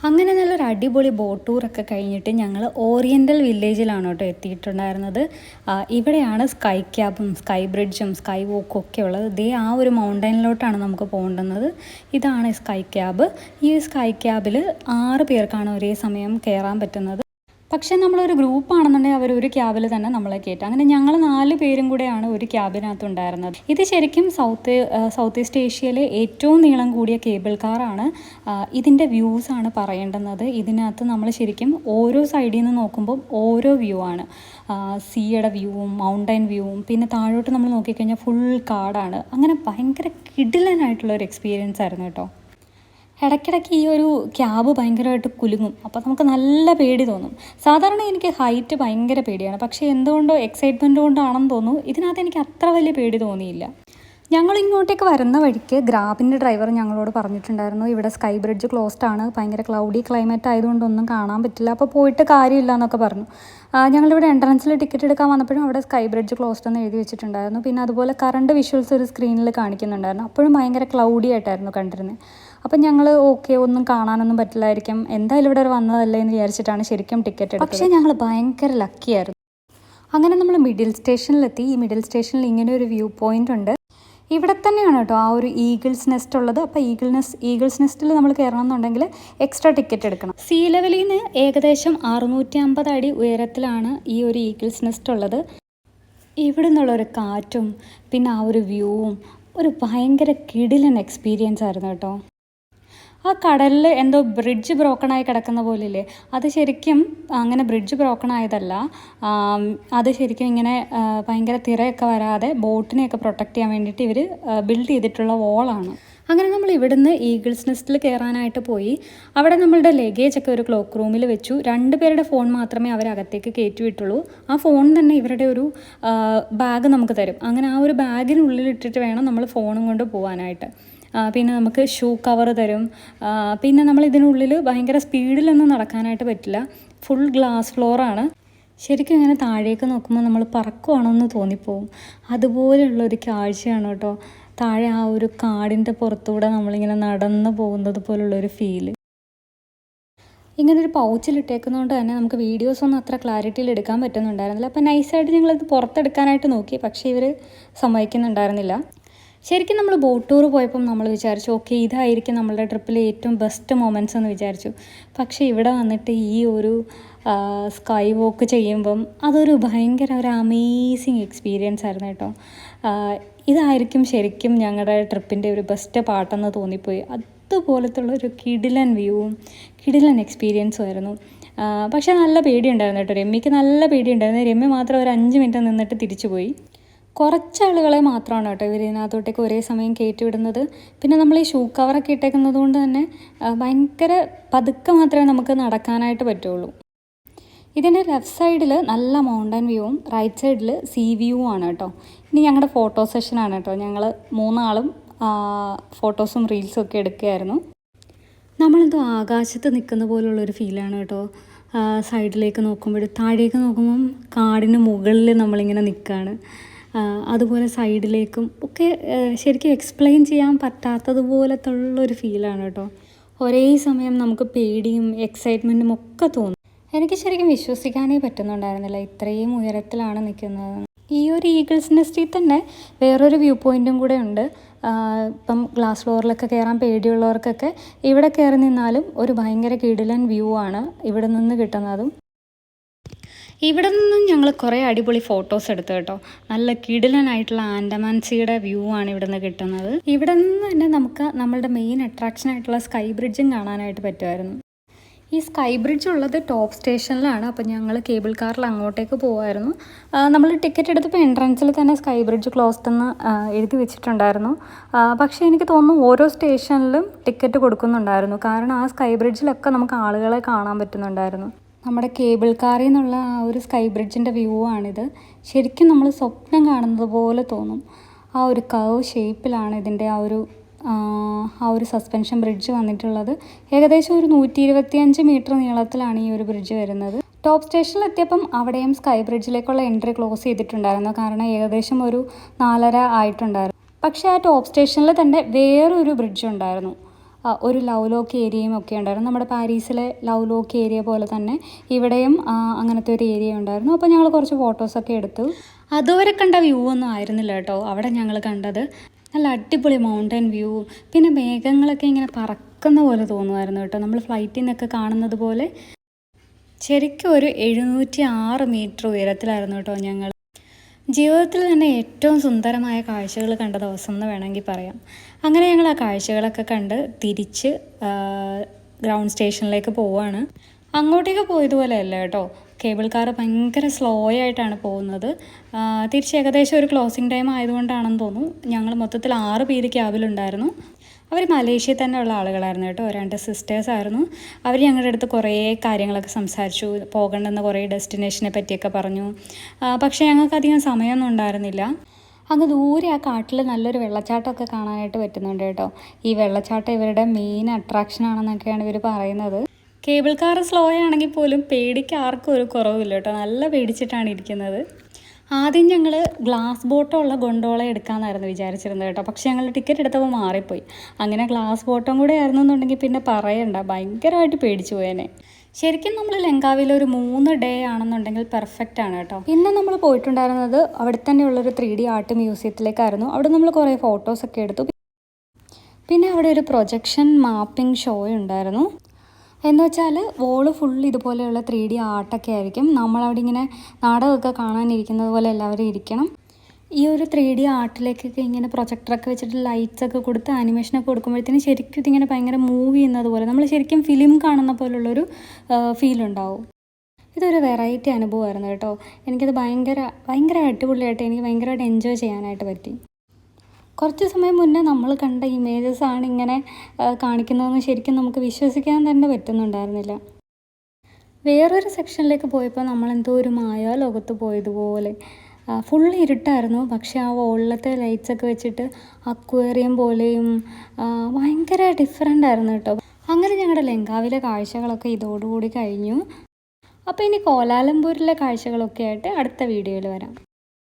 അങ്ങനെ നല്ലൊരു അടിപൊളി ബോട്ട് ടൂറൊക്കെ കഴിഞ്ഞിട്ട് ഞങ്ങൾ ഓറിയൻ്റൽ വില്ലേജിലാണ് കേട്ടോ എത്തിയിട്ടുണ്ടായിരുന്നത്. ഇവിടെയാണ് സ്കൈ ക്യാബും സ്കൈ ബ്രിഡ്ജും സ്കൈ വോക്കും ഒക്കെ ഉള്ളത്. ഇതേ ആ ഒരു മൗണ്ടനിലോട്ടാണ് നമുക്ക് പോകേണ്ടുന്നത്. ഇതാണ് സ്കൈ ക്യാബ്. ഈ സ്കൈ ക്യാബിൽ 6 പേർക്കാണ് ഒരേ സമയം കയറാൻ പറ്റുന്നത്. പക്ഷേ നമ്മളൊരു ഗ്രൂപ്പാണെന്നുണ്ടെങ്കിൽ അവർ ഒരു ക്യാബിൽ തന്നെ നമ്മളെ കയറ്റും. അങ്ങനെ ഞങ്ങൾ 4 പേരും കൂടെയാണ് ഒരു ക്യാബിനകത്ത് ഉണ്ടായിരുന്നത്. ഇത് ശരിക്കും സൗത്ത് ഈസ്റ്റ് ഏഷ്യയിലെ ഏറ്റവും നീളം കൂടിയ കേബിൾ കാറാണ്. ഇതിൻ്റെ വ്യൂസാണ് പറയേണ്ടുന്നത്. ഇതിനകത്ത് നമ്മൾ ശരിക്കും ഓരോ സൈഡിൽ നിന്ന് നോക്കുമ്പോൾ ഓരോ വ്യൂ ആണ്. സീയുടെ വ്യൂവും മൗണ്ടൻ വ്യൂവും പിന്നെ താഴോട്ട് നമ്മൾ നോക്കിക്കഴിഞ്ഞാൽ ഫുൾ കാടാണ്. അങ്ങനെ ഭയങ്കര കിടിലനായിട്ടുള്ളൊരു എക്സ്പീരിയൻസ് ആയിരുന്നു കേട്ടോ. ഇടയ്ക്കിടയ്ക്ക് ഈ ഒരു ക്യാബ് ഭയങ്കരമായിട്ട് കുലുങ്ങും. അപ്പോൾ നമുക്ക് നല്ല പേടി തോന്നും. സാധാരണ എനിക്ക് ഹൈറ്റ് ഭയങ്കര പേടിയാണ്. പക്ഷേ എന്തുകൊണ്ടോ എക്സൈറ്റ്മെൻറ്റ് കൊണ്ടാണെന്ന് തോന്നുന്നു ഇതിനകത്ത് എനിക്ക് അത്ര വലിയ പേടി തോന്നിയില്ല. ഞങ്ങൾ ഇങ്ങോട്ടേക്ക് വരുന്ന വഴിക്ക് ഗ്രാബിൻ്റെ ഡ്രൈവർ ഞങ്ങളോട് പറഞ്ഞിട്ടുണ്ടായിരുന്നു, ഇവിടെ സ്കൈ ബ്രിഡ്ജ് ക്ലോസ്ഡ് ആണ്, ഭയങ്കര ക്ലൗഡി ക്ലൈമറ്റ് ആയതുകൊണ്ടൊന്നും കാണാൻ പറ്റില്ല, അപ്പോൾ പോയിട്ട് കാര്യമില്ല എന്നൊക്കെ പറഞ്ഞു. ഞങ്ങളിവിടെ എൻട്രൻസിൽ ടിക്കറ്റ് എടുക്കാൻ വന്നപ്പോഴും അവിടെ സ്കൈ ബ്രിഡ്ജ് ക്ലോസ്ഡ് എന്ന് എഴുതി വെച്ചിട്ടുണ്ടായിരുന്നു. പിന്നെ അതുപോലെ കറണ്ട് വിഷ്വൽസ് ഒരു സ്ക്രീനിൽ കാണിക്കുന്നുണ്ടായിരുന്നു. അപ്പോഴും ഭയങ്കര ക്ലൗഡി ആയിട്ടായിരുന്നു കണ്ടിരുന്നത്. അപ്പം ഞങ്ങൾ ഓക്കെ ഒന്നും കാണാനൊന്നും പറ്റില്ലായിരിക്കും, എന്തായാലും ഇവിടെ വന്നതല്ലേ എന്ന് വിചാരിച്ചിട്ടാണ് ശരിക്കും ടിക്കറ്റ് എടുത്തത്. പക്ഷേ ഞങ്ങൾ ഭയങ്കര ലക്കിയായിരുന്നു. അങ്ങനെ നമ്മൾ മിഡിൽ സ്റ്റേഷനിലെത്തി. ഈ മിഡിൽ സ്റ്റേഷനിൽ ഇങ്ങനെ ഒരു വ്യൂ പോയിൻ്റ് ഉണ്ട്. ഇവിടെ തന്നെയാണ് കേട്ടോ ആ ഒരു ഈഗിൾസ് നെസ്റ്റ് ഉള്ളത്. അപ്പോൾ ഈഗിൾസ് നെസ്റ്റിൽ നമ്മൾ കയറണം എന്നുണ്ടെങ്കിൽ എക്സ്ട്രാ ടിക്കറ്റ് എടുക്കണം. സീ ലെവലിൽ നിന്ന് ഏകദേശം 650 അടി ഉയരത്തിലാണ് ഈ ഒരു ഈഗിൾസ് നെസ്റ്റ് ഉള്ളത്. ഇവിടെ നിന്നുള്ളൊരു കാറ്റും പിന്നെ ആ ഒരു വ്യൂവും ഒരു ഭയങ്കര കിടിലൻ എക്സ്പീരിയൻസ് ആയിരുന്നു കേട്ടോ. ആ കടലിൽ എന്തോ ബ്രിഡ്ജ് ബ്രോക്കണായി കിടക്കുന്ന പോലില്ലേ, അത് ശരിക്കും അങ്ങനെ ബ്രിഡ്ജ് ബ്രോക്കണായതല്ല. അത് ശരിക്കും ഇങ്ങനെ ഭയങ്കര തിരയൊക്കെ വരാതെ ബോട്ടിനെയൊക്കെ പ്രൊട്ടക്റ്റ് ചെയ്യാൻ വേണ്ടിയിട്ട് ഇവർ ബിൽഡ് ചെയ്തിട്ടുള്ള വോളാണ്. അങ്ങനെ നമ്മൾ ഇവിടുന്ന് ഈഗിൾസ് നെസ്റ്റിൽ കയറാനായിട്ട് പോയി. അവിടെ നമ്മളുടെ ലഗേജൊക്കെ ഒരു ക്ലോക്ക് റൂമിൽ വെച്ചു. 2 പേരുടെ ഫോൺ മാത്രമേ അവരകത്തേക്ക് കയറ്റി വിട്ടുള്ളൂ. ആ ഫോൺ തന്നെ ഇവരുടെ ഒരു ബാഗ് നമുക്ക് തരും. അങ്ങനെ ആ ഒരു ബാഗിനുള്ളിൽ ഇട്ടിട്ട് വേണം നമ്മൾ ഫോണും കൊണ്ട് പോകാനായിട്ട്. പിന്നെ നമുക്ക് ഷൂ കവർ തരും. പിന്നെ നമ്മൾ ഇതിനുള്ളിൽ ഭയങ്കര സ്പീഡിലൊന്നും നടക്കാനായിട്ട് പറ്റില്ല, ഫുൾ ഗ്ലാസ് ഫ്ലോറാണ്. ശരിക്കും ഇങ്ങനെ താഴേക്ക് നോക്കുമ്പോൾ നമ്മൾ പറക്കുവാണെന്ന് തോന്നിപ്പോവും. അതുപോലെയുള്ളൊരു കാഴ്ചയാണ് കേട്ടോ. താഴെ ആ ഒരു കാടിൻ്റെ പുറത്തൂടെ നമ്മളിങ്ങനെ നടന്നു പോകുന്നത് പോലുള്ളൊരു ഫീല്. ഇങ്ങനൊരു പൗച്ചിലിട്ടേക്കുന്നതുകൊണ്ട് തന്നെ നമുക്ക് വീഡിയോസൊന്നും അത്ര ക്ലാരിറ്റിയിൽ എടുക്കാൻ പറ്റുന്നുണ്ടായിരുന്നില്ല. അപ്പോൾ നൈസായിട്ട് ഞങ്ങളിത് പുറത്തെടുക്കാനായിട്ട് നോക്കി, പക്ഷേ ഇവർ സമ്മതിക്കുന്നുണ്ടായിരുന്നില്ല. ശരിക്കും നമ്മൾ ബോട്ട് ടൂർ പോയപ്പം നമ്മൾ വിചാരിച്ചു ഓക്കെ ഇതായിരിക്കും നമ്മളുടെ ട്രിപ്പിലെ ഏറ്റവും ബെസ്റ്റ് മൊമെൻറ്റ്സ് എന്ന് വിചാരിച്ചു. പക്ഷേ ഇവിടെ വന്നിട്ട് ഈ ഒരു സ്കൈ വോക്ക് ചെയ്യുമ്പം അതൊരു ഭയങ്കര ഒരു അമേസിങ് എക്സ്പീരിയൻസ് ആയിരുന്നു കേട്ടോ. ഇതായിരിക്കും ശരിക്കും ഞങ്ങളുടെ ട്രിപ്പിൻ്റെ ഒരു ബെസ്റ്റ് പാട്ടെന്ന് തോന്നിപ്പോയി. അതുപോലത്തുള്ളൊരു കിടിലൻ വ്യൂവും കിടിലൻ എക്സ്പീരിയൻസും ആയിരുന്നു. പക്ഷേ നല്ല പേടിയുണ്ടായിരുന്നു കേട്ടോ. രമ്യക്ക് നല്ല പേടിയുണ്ടായിരുന്നു. രമ്യ മാത്രം ഒരു 5 മിനിറ്റ് നിന്നിട്ട് തിരിച്ചു പോയി. കുറച്ചാളുകളെ മാത്രമാണ് കേട്ടോ ഇവർ ഇതിനകത്തോട്ടേക്ക് ഒരേ സമയം കയറ്റി വിടുന്നത്. പിന്നെ നമ്മൾ ഈ ഷൂ കവറൊക്കെ ഇട്ടേക്കുന്നത് കൊണ്ട് തന്നെ ഭയങ്കര പതുക്കെ മാത്രമേ നമുക്ക് നടക്കാനായിട്ട് പറ്റുള്ളൂ. ഇതിൻ്റെ ലെഫ്റ്റ് സൈഡിൽ നല്ല മൗണ്ടൻ വ്യൂവും റൈറ്റ് സൈഡിൽ സീ വ്യൂവും ആണ് കേട്ടോ. ഇനി ഞങ്ങളുടെ ഫോട്ടോ സെഷനാണ് കേട്ടോ. ഞങ്ങൾ 3 ആളും ഫോട്ടോസും റീൽസും ഒക്കെ എടുക്കുകയായിരുന്നു. നമ്മളെന്തോ ആകാശത്ത് നിൽക്കുന്ന പോലുള്ളൊരു ഫീലാണ് കേട്ടോ. സൈഡിലേക്ക് നോക്കുമ്പോൾ താഴേക്ക് നോക്കുമ്പം കാടിന് മുകളിൽ നമ്മളിങ്ങനെ നിൽക്കുകയാണ്. അതുപോലെ സൈഡിലേക്കും ഒക്കെ ശരിക്കും എക്സ്പ്ലെയിൻ ചെയ്യാൻ പറ്റാത്തതുപോലത്തുള്ളൊരു ഫീലാണ് കേട്ടോ. ഒരേ സമയം നമുക്ക് പേടിയും എക്സൈറ്റ്മെൻറ്റും ഒക്കെ തോന്നും. എനിക്ക് ശരിക്കും വിശ്വസിക്കാനേ പറ്റുന്നുണ്ടായിരുന്നില്ല ഇത്രയും ഉയരത്തിലാണ് നിൽക്കുന്നത്. ഈ ഒരു ഈഗിൾസ് നെസ്റ്റിൽ തന്നെ വേറൊരു വ്യൂ പോയിൻറ്റും കൂടെ ഉണ്ട്. ഇപ്പം ഗ്ലാസ് ഫ്ലോറിലൊക്കെ കയറാൻ പേടിയുള്ളവർക്കൊക്കെ ഇവിടെ കയറി നിന്നാലും ഒരു ഭയങ്കര കിടിലൻ വ്യൂ ആണ് ഇവിടെ നിന്ന് കിട്ടുന്നതും. ഇവിടെ നിന്നും ഞങ്ങൾ കുറേ അടിപൊളി ഫോട്ടോസ് എടുത്തു കേട്ടോ. നല്ല കിടിലനായിട്ടുള്ള ആൻഡമാൻ സീയുടെ വ്യൂ ആണ് ഇവിടെ നിന്ന് കിട്ടുന്നത്. ഇവിടെ നിന്ന് തന്നെ നമുക്ക് നമ്മളുടെ മെയിൻ അട്രാക്ഷനായിട്ടുള്ള സ്കൈ ബ്രിഡ്ജും കാണാനായിട്ട് പറ്റുമായിരുന്നു. ഈ സ്കൈ ബ്രിഡ്ജ് ഉള്ളത് ടോപ്പ് സ്റ്റേഷനിലാണ്. അപ്പോൾ ഞങ്ങൾ കേബിൾ കാറിൽ അങ്ങോട്ടേക്ക് പോകുമായിരുന്നു. നമ്മൾ ടിക്കറ്റ് എടുത്തപ്പോൾ എൻട്രൻസിൽ തന്നെ സ്കൈ ബ്രിഡ്ജ് ക്ലോസ്ഡ് എന്ന് എഴുതി വെച്ചിട്ടുണ്ടായിരുന്നു. പക്ഷേ എനിക്ക് തോന്നുന്നു ഓരോ സ്റ്റേഷനിലും ടിക്കറ്റ് കൊടുക്കുന്നുണ്ടായിരുന്നു. കാരണം ആ സ്കൈ ബ്രിഡ്ജിലൊക്കെ നമുക്ക് ആളുകളെ കാണാൻ പറ്റുന്നുണ്ടായിരുന്നു. നമ്മുടെ കേബിൾ കാറിൽ നിന്നുള്ള ആ ഒരു സ്കൈ ബ്രിഡ്ജിൻ്റെ വ്യൂ ആണിത്. ശരിക്കും നമ്മൾ സ്വപ്നം കാണുന്നത് പോലെ തോന്നും. ആ ഒരു കർവ് ഷേപ്പിലാണ് ഇതിൻ്റെ ആ ഒരു സസ്പെൻഷൻ ബ്രിഡ്ജ് വന്നിട്ടുള്ളത്. ഏകദേശം ഒരു 125 മീറ്റർ നീളത്തിലാണ് ഈ ഒരു ബ്രിഡ്ജ് വരുന്നത്. ടോപ്പ് സ്റ്റേഷനിലെത്തിയപ്പം അവിടെയും സ്കൈ ബ്രിഡ്ജിലേക്കുള്ള എൻട്രി ക്ലോസ് ചെയ്തിട്ടുണ്ടായിരുന്നു. കാരണം ഏകദേശം ഒരു 4:30 ആയിട്ടുണ്ടായിരുന്നു. പക്ഷേ ആ ടോപ്പ് സ്റ്റേഷനിൽ തന്നെ വേറൊരു ബ്രിഡ്ജ് ഉണ്ടായിരുന്നു. ഒരു ലവ് ലോക്ക് ഏരിയയും ഒക്കെ ഉണ്ടായിരുന്നു. നമ്മുടെ പാരീസിലെ ലവ് ലോക്ക് ഏരിയ പോലെ തന്നെ ഇവിടെയും അങ്ങനത്തെ ഒരു ഏരിയ ഉണ്ടായിരുന്നു. അപ്പോൾ ഞങ്ങൾ കുറച്ച് ഫോട്ടോസൊക്കെ എടുത്തു. അതുവരെ കണ്ട വ്യൂ ഒന്നും ആയിരുന്നില്ല കേട്ടോ അവിടെ ഞങ്ങൾ കണ്ടത്. നല്ല അടിപൊളി മൗണ്ടൻ വ്യൂ, പിന്നെ മേഘങ്ങളൊക്കെ ഇങ്ങനെ പറക്കുന്ന പോലെ തോന്നുമായിരുന്നു കേട്ടോ, നമ്മൾ ഫ്ലൈറ്റിൽ നിന്നൊക്കെ കാണുന്നത് പോലെ. ശരിക്കും ഒരു 706 മീറ്റർ ഉയരത്തിലായിരുന്നു കേട്ടോ ഞങ്ങൾ. ജീവിതത്തിൽ തന്നെ ഏറ്റവും സുന്ദരമായ കാഴ്ചകൾ കണ്ട ദിവസം എന്ന് വേണമെങ്കിൽ പറയാം. അങ്ങനെ ഞങ്ങൾ ആ കാഴ്ചകളൊക്കെ കണ്ട് തിരിച്ച് ഗ്രൗണ്ട് സ്റ്റേഷനിലേക്ക് പോവുകയാണ്. അങ്ങോട്ടേക്ക് പോയതുപോലെയല്ല കേട്ടോ, കേബിൾ കാർ ഭയങ്കര സ്ലോ ആയിട്ടാണ് പോകുന്നത്. തിരിച്ച് ഏകദേശം ഒരു ക്ലോസിങ് ടൈം ആയതുകൊണ്ടാണെന്ന് തോന്നുന്നു. ഞങ്ങൾ മൊത്തത്തിൽ 6 പേര് ക്യാബിലുണ്ടായിരുന്നു. അവർ മലേഷ്യയിൽ തന്നെ ഉള്ള ആളുകളായിരുന്നു കേട്ടോ, 2 സിസ്റ്റേഴ്സ് ആയിരുന്നു. അവർ ഞങ്ങളുടെ അടുത്ത് കുറേ കാര്യങ്ങളൊക്കെ സംസാരിച്ചു, പോകേണ്ടുന്ന കുറേ ഡെസ്റ്റിനേഷനെ പറ്റിയൊക്കെ പറഞ്ഞു. പക്ഷേ ഞങ്ങൾക്ക് അധികം സമയമൊന്നും ഉണ്ടായിരുന്നില്ല. അങ്ങ് ദൂരെ ആ കാട്ടിൽ നല്ലൊരു വെള്ളച്ചാട്ടമൊക്കെ കാണാനായിട്ട് പറ്റുന്നുണ്ട് കേട്ടോ. ഈ വെള്ളച്ചാട്ടം ഇവരുടെ മെയിൻ അട്രാക്ഷനാണെന്നൊക്കെയാണ് ഇവർ പറയുന്നത്. കേബിൾ കാർ സ്ലോ ആണെങ്കിൽ പോലും പേടിക്ക് ആർക്കും ഒരു കുറവില്ല കേട്ടോ, നല്ല പേടിച്ചിട്ടാണ് ഇരിക്കുന്നത്. ആദ്യം ഞങ്ങൾ ഗ്ലാസ് ബോട്ടമുള്ള ഗൊണ്ടോള എടുക്കാമെന്നായിരുന്നു വിചാരിച്ചിരുന്നത് കേട്ടോ, പക്ഷേ ഞങ്ങൾ ടിക്കറ്റ് എടുത്തപ്പോൾ മാറിപ്പോയി. അങ്ങനെ ഗ്ലാസ് ബോട്ടം കൂടെ ആയിരുന്നു എന്നുണ്ടെങ്കിൽ പിന്നെ പറയണ്ട, ഭയങ്കരമായിട്ട് പേടിച്ചു പോയേനെ. ശരിക്കും നമ്മൾ ലങ്കാവിയിൽ ഒരു 3 ഡേ ആണെന്നുണ്ടെങ്കിൽ പെർഫെക്റ്റ് ആണ് കേട്ടോ. പിന്നെ നമ്മൾ പോയിട്ടുണ്ടായിരുന്നത് അവിടെ തന്നെയുള്ളൊരു 3D ആർട്ട് മ്യൂസിയത്തിലേക്കായിരുന്നു. അവിടെ നമ്മൾ കുറേ ഫോട്ടോസൊക്കെ എടുത്തു. പിന്നെ അവിടെ ഒരു പ്രൊജക്ഷൻ മാപ്പിംഗ് ഷോ ഉണ്ടായിരുന്നു. എന്ന് വെച്ചാൽ വോള് ഫുൾ ഇതുപോലെയുള്ള 3D ആർട്ടൊക്കെ ആയിരിക്കും. നമ്മളവിടെ ഇങ്ങനെ നാടകമൊക്കെ കാണാനിരിക്കുന്നത് പോലെ എല്ലാവരും ഇരിക്കണം. ഈ ഒരു 3D ആർട്ടിലേക്കൊക്കെ ഇങ്ങനെ പ്രൊജക്ടറൊക്കെ വെച്ചിട്ട് ലൈറ്റ്സൊക്കെ കൊടുത്ത് ആനിമേഷനൊക്കെ കൊടുക്കുമ്പോഴത്തേനും ശരിക്കും ഇതിങ്ങനെ ഭയങ്കര മൂവ് ചെയ്യുന്നത് പോലെ, നമ്മൾ ശരിക്കും ഫിലിം കാണുന്ന പോലുള്ളൊരു ഫീലുണ്ടാവും. ഇതൊരു വെറൈറ്റി അനുഭവമായിരുന്നു കേട്ടോ. എനിക്കത് ഭയങ്കര അടിപൊളിയായിട്ട് എനിക്ക് ഭയങ്കരമായിട്ട് എൻജോയ് ചെയ്യാനായിട്ട് പറ്റി. കുറച്ച് സമയം മുന്നേ നമ്മൾ കണ്ട ഇമേജസാണ് ഇങ്ങനെ കാണിക്കുന്നതെന്ന് ശരിക്കും നമുക്ക് വിശ്വസിക്കാൻ തന്നെ പറ്റുന്നുണ്ടായിരുന്നില്ല. വേറൊരു സെക്ഷനിലേക്ക് പോയപ്പോൾ നമ്മളെന്തോ ഒരു മായാലോകത്ത് പോയതുപോലെ ഫുൾ ഇരുട്ടായിരുന്നു. പക്ഷേ ആ വോളിലത്തെ ലൈറ്റ്സൊക്കെ വെച്ചിട്ട് അക്വേറിയം പോലെയും ഭയങ്കര ഡിഫറെൻ്റ് ആയിരുന്നു കേട്ടോ. അങ്ങനെ ഞങ്ങളുടെ ലങ്കാവിലെ കാഴ്ചകളൊക്കെ ഇതോടുകൂടി കഴിഞ്ഞു. അപ്പോൾ ഇനി കോലാലംപൂരിലെ കാഴ്ചകളൊക്കെ ആയിട്ട് അടുത്ത വീഡിയോയിൽ വരാം.